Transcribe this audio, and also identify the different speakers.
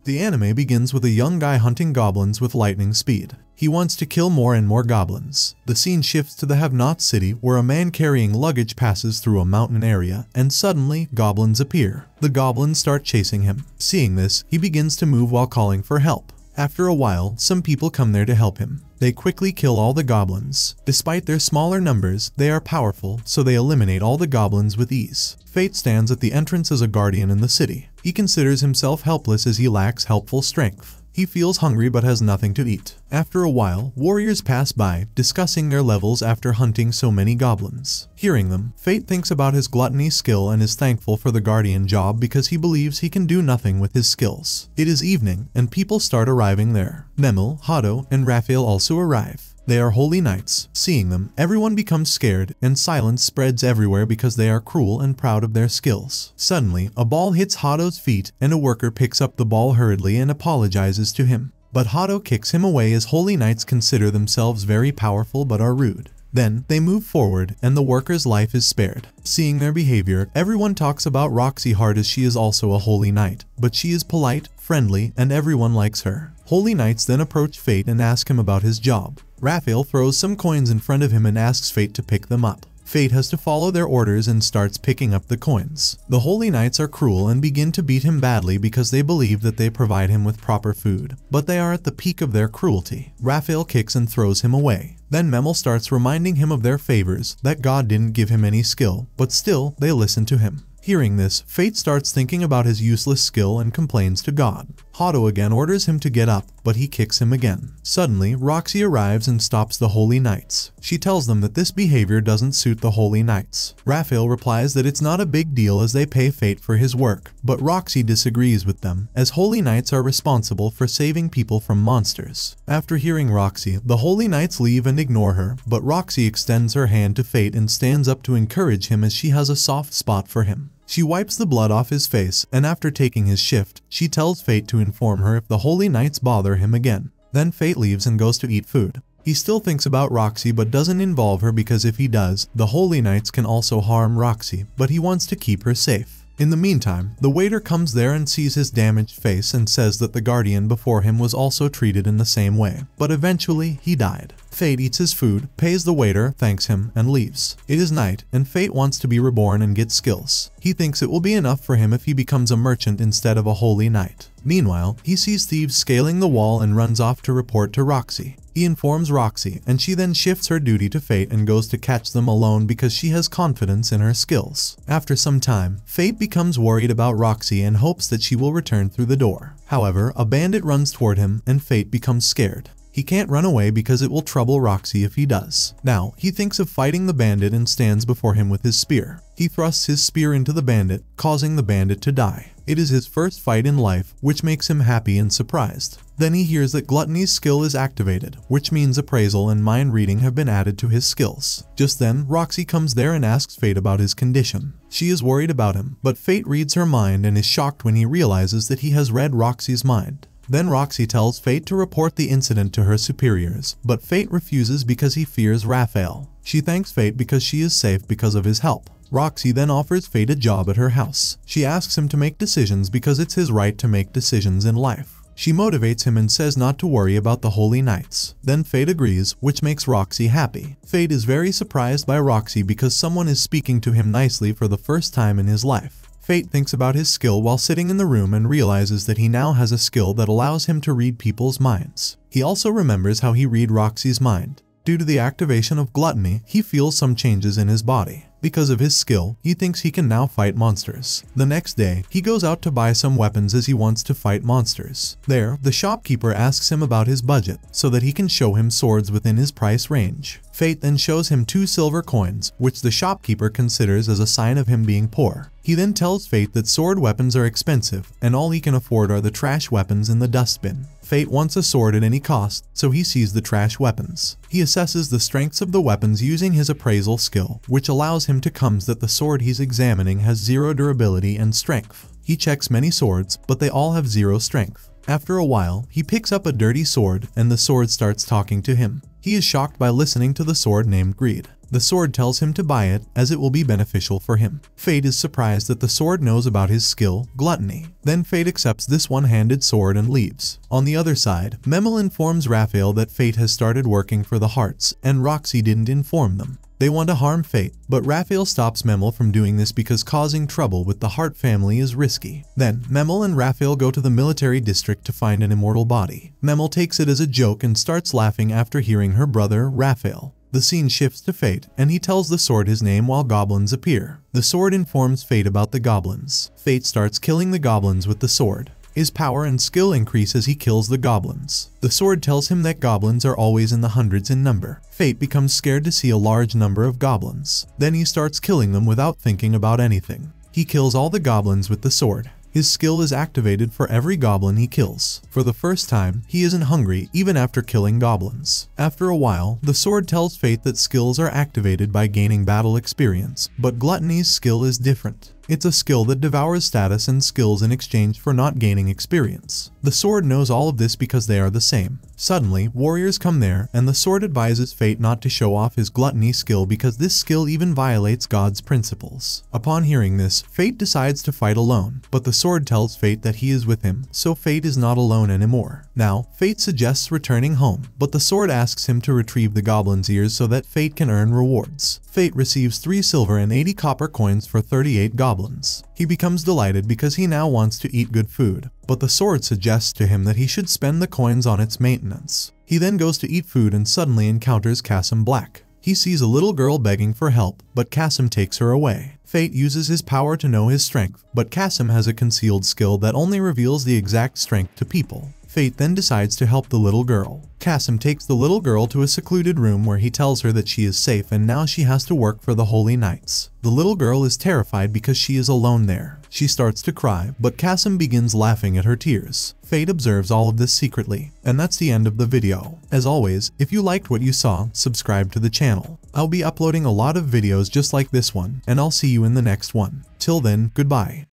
Speaker 1: The anime begins with a young guy hunting goblins with lightning speed. He wants to kill more and more goblins. The scene shifts to the have-not city where a man carrying luggage passes through a mountain area and suddenly goblins appear. The goblins start chasing him. Seeing this, he begins to move while calling for help. After a while, some people come there to help him. They quickly kill all the goblins. Despite their smaller numbers, they are powerful, so they eliminate all the goblins with ease. Fate stands at the entrance as a guardian in the city. He considers himself helpless as he lacks helpful strength. He feels hungry but has nothing to eat. After a while, warriors pass by, discussing their levels after hunting so many goblins. Hearing them, Fate thinks about his gluttony skill and is thankful for the guardian job because he believes he can do nothing with his skills. It is evening, and people start arriving there. Memel, Hado, and Raphael also arrive. They are holy knights. Seeing them, everyone becomes scared, and silence spreads everywhere because they are cruel and proud of their skills. Suddenly, a ball hits Hado's feet, and a worker picks up the ball hurriedly and apologizes to him. But Hado kicks him away as holy knights consider themselves very powerful but are rude. Then, they move forward, and the worker's life is spared. Seeing their behavior, everyone talks about Roxy hard as she is also a holy knight, but she is polite, friendly, and everyone likes her. Holy knights then approach Fate and ask him about his job. Raphael throws some coins in front of him and asks Fate to pick them up. Fate has to follow their orders and starts picking up the coins. The holy knights are cruel and begin to beat him badly because they believe that they provide him with proper food, but they are at the peak of their cruelty. Raphael kicks and throws him away. Then Memel starts reminding him of their favors, that God didn't give him any skill, but still, they listen to him. Hearing this, Fate starts thinking about his useless skill and complains to God. Hado again orders him to get up, but he kicks him again. Suddenly, Roxy arrives and stops the Holy Knights. She tells them that this behavior doesn't suit the Holy Knights. Raphael replies that it's not a big deal as they pay Fate for his work, but Roxy disagrees with them, as Holy Knights are responsible for saving people from monsters. After hearing Roxy, the Holy Knights leave and ignore her, but Roxy extends her hand to Fate and stands up to encourage him as she has a soft spot for him. She wipes the blood off his face, and after taking his shift, she tells Fate to inform her if the Holy Knights bother him again. Then Fate leaves and goes to eat food. He still thinks about Roxy but doesn't involve her because if he does, the Holy Knights can also harm Roxy, but he wants to keep her safe. In the meantime, the waiter comes there and sees his damaged face and says that the guardian before him was also treated in the same way, but eventually he died. Fate eats his food, pays the waiter, thanks him, and leaves. It is night, and Fate wants to be reborn and get skills. He thinks it will be enough for him if he becomes a merchant instead of a holy knight. Meanwhile, he sees thieves scaling the wall and runs off to report to Roxy. He informs Roxy, and she then shifts her duty to Fate and goes to catch them alone because she has confidence in her skills. After some time, Fate becomes worried about Roxy and hopes that she will return through the door. However, a bandit runs toward him, and Fate becomes scared. He can't run away because it will trouble Roxy if he does. Now, he thinks of fighting the bandit and stands before him with his spear. He thrusts his spear into the bandit, causing the bandit to die. It is his first fight in life, which makes him happy and surprised. Then he hears that Gluttony's skill is activated, which means appraisal and mind reading have been added to his skills. Just then, Roxy comes there and asks Fate about his condition. She is worried about him, but Fate reads her mind and is shocked when he realizes that he has read Roxy's mind. Then Roxy tells Fate to report the incident to her superiors, but Fate refuses because he fears Raphael. She thanks Fate because she is safe because of his help. Roxy then offers Fate a job at her house. She asks him to make decisions because it's his right to make decisions in life. She motivates him and says not to worry about the Holy Knights. Then Fate agrees, which makes Roxy happy. Fate is very surprised by Roxy because someone is speaking to him nicely for the first time in his life. Fate thinks about his skill while sitting in the room and realizes that he now has a skill that allows him to read people's minds. He also remembers how he read Roxy's mind. Due to the activation of Gluttony, he feels some changes in his body. Because of his skill, he thinks he can now fight monsters. The next day, he goes out to buy some weapons as he wants to fight monsters. There, the shopkeeper asks him about his budget, so that he can show him swords within his price range. Fate then shows him 2 silver coins, which the shopkeeper considers as a sign of him being poor. He then tells Fate that sword weapons are expensive, and all he can afford are the trash weapons in the dustbin. Fate wants a sword at any cost, so he sees the trash weapons. He assesses the strengths of the weapons using his appraisal skill, which allows him to come that the sword he's examining has 0 durability and strength. He checks many swords, but they all have 0 strength. After a while, he picks up a dirty sword, and the sword starts talking to him. He is shocked by listening to the sword named Greed. The sword tells him to buy it as it will be beneficial for him. Fate is surprised that the sword knows about his skill, Gluttony. Then Fate accepts this one-handed sword and leaves. On the other side, Memel informs Raphael that Fate has started working for the Hearts, and Roxy didn't inform them. They want to harm Fate, but Raphael stops Memel from doing this because causing trouble with the Hart family is risky. Then, Memel and Raphael go to the military district to find an immortal body. Memel takes it as a joke and starts laughing after hearing her brother, Raphael. The scene shifts to Fate, and he tells the sword his name while goblins appear. The sword informs Fate about the goblins. Fate starts killing the goblins with the sword. His power and skill increase as he kills the goblins. The sword tells him that goblins are always in the hundreds in number. Fate becomes scared to see a large number of goblins. Then he starts killing them without thinking about anything. He kills all the goblins with the sword. His skill is activated for every goblin he kills. For the first time, he isn't hungry even after killing goblins. After a while, the sword tells Fate that skills are activated by gaining battle experience, but Gluttony's skill is different. It's a skill that devours status and skills in exchange for not gaining experience. The sword knows all of this because they are the same. Suddenly, warriors come there, and the sword advises Fate not to show off his Gluttony skill because this skill even violates God's principles. Upon hearing this, Fate decides to fight alone, but the sword tells Fate that he is with him, so Fate is not alone anymore. Now, Fate suggests returning home, but the sword asks him to retrieve the goblin's ears so that Fate can earn rewards. Fate receives 3 silver and 80 copper coins for 38 goblins. He becomes delighted because he now wants to eat good food, but the sword suggests to him that he should spend the coins on its maintenance. He then goes to eat food and suddenly encounters Kasim Black. He sees a little girl begging for help, but Kasim takes her away. Fate uses his power to know his strength, but Kasim has a concealed skill that only reveals the exact strength to people. Fate then decides to help the little girl. Kasim takes the little girl to a secluded room where he tells her that she is safe and now she has to work for the Holy Knights. The little girl is terrified because she is alone there. She starts to cry, but Kasim begins laughing at her tears. Fate observes all of this secretly, and that's the end of the video. As always, if you liked what you saw, subscribe to the channel. I'll be uploading a lot of videos just like this one, and I'll see you in the next one. Till then, goodbye.